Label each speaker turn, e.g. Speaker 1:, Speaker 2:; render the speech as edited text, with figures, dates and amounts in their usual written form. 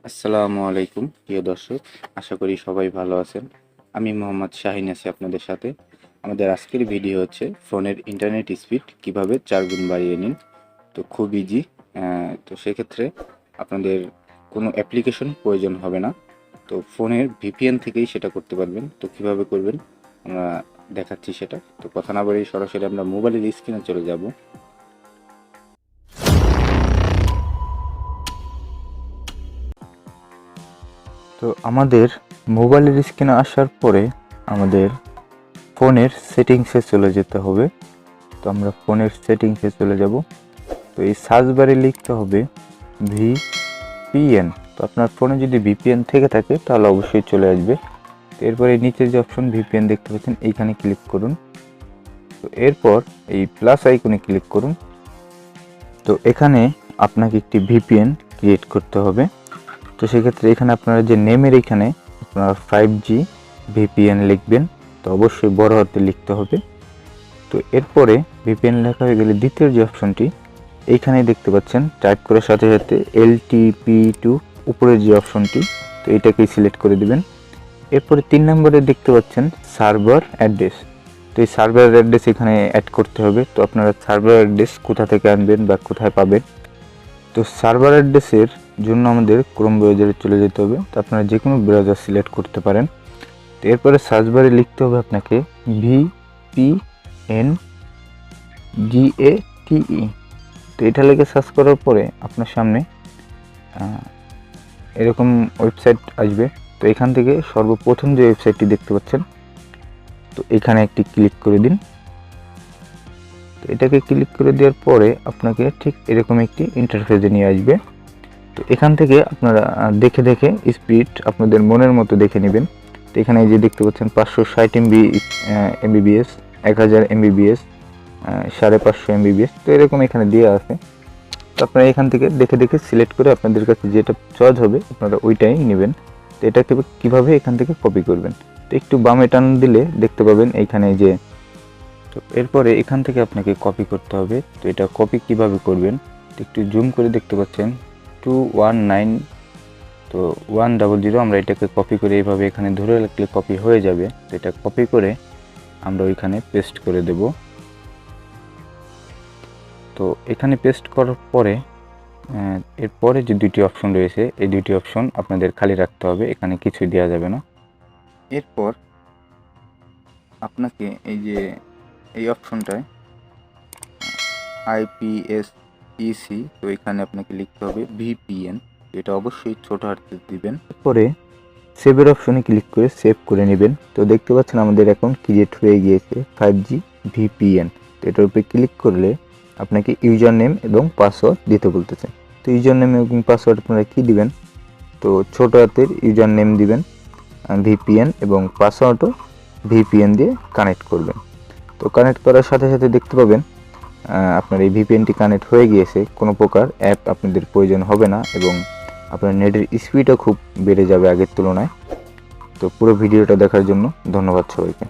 Speaker 1: আসসালামু আলাইকুম প্রিয় দর্শক, আশা করি সবাই ভালো আছেন। আমি মোহাম্মদ শাহিন আছি আপনাদের সাথে। আমাদের আজকের ভিডিও হচ্ছে ফোনের ইন্টারনেট স্পিড কিভাবে 4 গুণ বাড়িয়ে নিন। তো খুব ইজি। তো সেক্ষেত্রে আপনাদের কোনো অ্যাপ্লিকেশন প্রয়োজন হবে না। তো ফোনের ভিপিএন থেকেই সেটা করতে পারবেন। তো কিভাবে করবেন আমরা দেখাচ্ছি সেটা। তো কথা না বাড়িয়ে সরাসরি আমরা মোবাইলের স্ক্রিনে চলে যাব। তো আমাদের মোবাইলের স্ক্রিনে আসার পরে আমাদের ফোনের সেটিংসে চলে যেতে হবে। তো আমরা ফোনের সেটিংসে চলে যাব। তো এই সার্চ বারে লিখতে হবে ভিপিএন। তো আপনার ফোনে যদি ভিপিএন থেকে থাকে তাহলে অবশ্যই চলে আসবে। তো এরপরে নিচে যে অপশন ভিপিএন দেখতে পাচ্ছেন এইখানে ক্লিক করুন। তো এরপর এই প্লাস আইকনে ক্লিক করুন। তো এখানে আপনাকে একটি ভিপিএন ক্রিয়েট করতে হবে। তো সেক্ষেত্রে এখানে আপনারা যে নেমের এখানে আপনারা 5G ভিপিএন লিখবেন। তো অবশ্যই বড় হাতে লিখতে হবে। তো এরপরে ভিপিএন লেখা হয়ে গেলে দ্বিতীয় যে অপশনটি এইখানেই দেখতে পাচ্ছেন, টাইপ করার সাথে সাথে LTP2 উপরের যে অপশনটি, তো এটাকেই সিলেক্ট করে দিবেন। এরপরে 3 নম্বরে দেখতে পাচ্ছেন সার্ভার অ্যাড্রেস। তো এই সার্ভার অ্যাড্রেস এখানে অ্যাড করতে হবে। তো আপনারা সার্ভার অ্যাড্রেস কোথা থেকে আনবেন বা কোথায় পাবেন। তো সার্ভার অ্যাড্রেসের জন্য আমাদের ক্রোম ব্রাউজারে চলে যেতে হবে। তো আপনারা যে কোনো ব্রাউজার সিলেক্ট করতে পারেন। তো এরপরে সার্চ বারে লিখতে হবে আপনাকে VPN GATE। তো এটা লিখে সার্চ করার পরে আপনার সামনে এরকম ওয়েবসাইট আসবে। তো এখান থেকে সর্বপ্রথম যে ওয়েবসাইটটি দেখতে পাচ্ছেন, তো এখানে একটি ক্লিক করে দিন। তো এটাকে ক্লিক করে দেওয়ার পরে আপনাকে ঠিক এরকম একটি ইন্টারফেসে নিয়ে আসবে। তো এখান থেকে আপনারা দেখে দেখে স্পিড আপনাদের মনের মতো দেখে নেবেন। তো এখানে যে দেখতে পাচ্ছেন 560 MBps, 1000 MBps, 550 MBps, তো এরকম এখানে দেওয়া আছে। তো আপনারা এখান থেকে দেখে দেখে সিলেক্ট করে আপনাদের কাছে যেটা চয়েস হবে আপনারা ওইটাই নেবেন। তো এটাকে কীভাবে এখান থেকে কপি করবেন, তো একটু বামে টান দিলে দেখতে পাবেন এইখানে যে, তো এরপরে এখান থেকে আপনাকে কপি করতে হবে। তো এটা কপি কিভাবে করবেন, তো একটু জুম করে দেখতে পাচ্ছেন 219, তো 100, আমরা এটাকে কপি করে এইভাবে এখানে ধরে রাখলে কপি হয়ে যাবে। তো এটা কপি করে আমরা ওইখানে পেস্ট করে দেব। তো এখানে পেস্ট করার পরে এরপরে যে দুইটি অপশন রয়েছে এই দুইটি অপশন আপনাদের খালি রাখতে হবে, এখানে কিছু দেওয়া যাবে না। এরপর আপনাকে এই যে এই অপশনটায় IPSEC, তো এখানে আপনাকে লিখতে হবে VPN, এটা অবশ্যই ছোট হাতে দিবেন। এরপরে সেভের অপশনে ক্লিক করে সেভ করে নেবেন। তো দেখতে পাচ্ছেন আমাদের অ্যাকাউন্ট ক্রিয়েট হয়ে গিয়েছে 5G VPN। তো এটার উপরে ক্লিক করলে আপনাকে ইউজার নেম এবং পাসওয়ার্ড দিতে বলতেছে। তো ইউজার নেম এবং পাসওয়ার্ড আপনারা কী দিবেন, তো ছোট হাতের ইউজার নেম দিবেন VPN এবং পাসওয়ার্ডও VPN দিয়ে কানেক্ট করবেন। তো কানেক্ট করার সাথে সাথে দেখতে পাবেন আপনার এই ভিপিএনটি কানেক্ট হয়ে গিয়েছে। কোনো প্রকার অ্যাপ আপনাদের প্রয়োজন হবে না এবং আপনার নেটের স্পিডও খুব বেড়ে যাবে আগের তুলনায়। তো পুরো ভিডিওটা দেখার জন্য ধন্যবাদ সবাইকে।